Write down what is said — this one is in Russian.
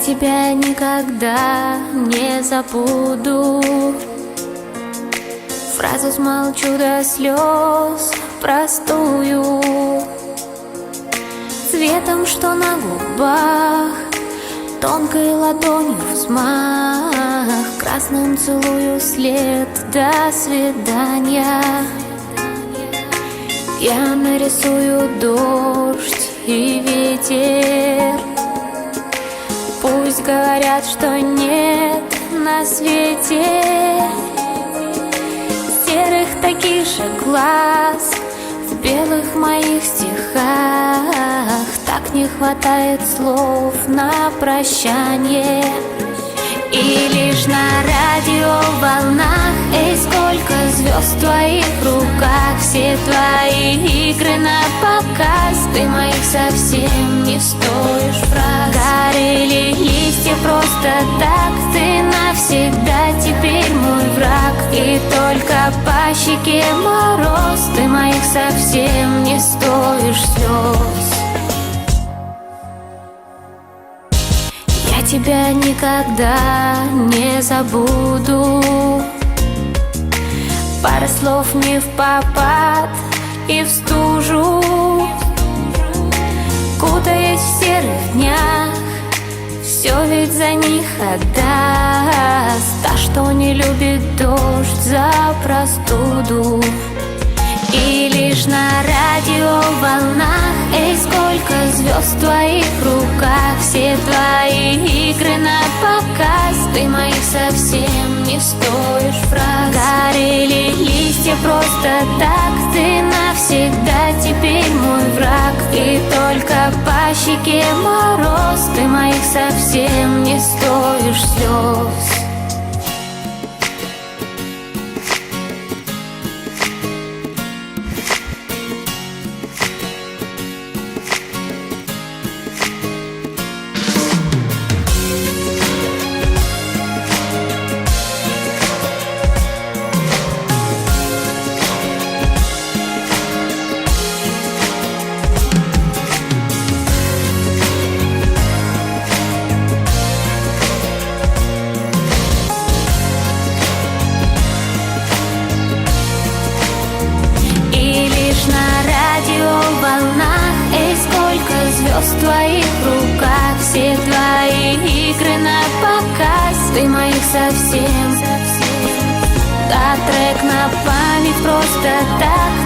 тебя никогда не забуду. Фразу смолчу до слез простую, цветом, что на губах, тонкой ладонью взмах, красным целую след. До свидания. Я нарисую дождь и ветер. Пусть говорят, что нет на свете серых таких же глаз в белых моих стихах. Так не хватает слов на прощание. И лишь на радиоволнах, эй, сколько звезд в твоих руках, все твои игры на показ. Ты моих совсем не стоишь фраз. Горели листья просто так, ты навсегда теперь мой враг. И только по щеке мороз, ты моих совсем не стоишь слез. Я тебя никогда не забуду. Пара слов не впопад и в стужу, кутаясь в серых днях, все ведь за них отдаст та, что не любит дождь за простуду. И лишь на радиоволнах, эй, сколько звезд в твоих руках, все твои игры на показ. Ты моих совсем не стоишь фраз. Горели листья просто так, ты навсегда теперь мой враг. И только по щеке мороз, ты моих совсем не стоишь слез. В твоих руках, все твои игры на показ. Ты моих совсем, да, трек на память просто так.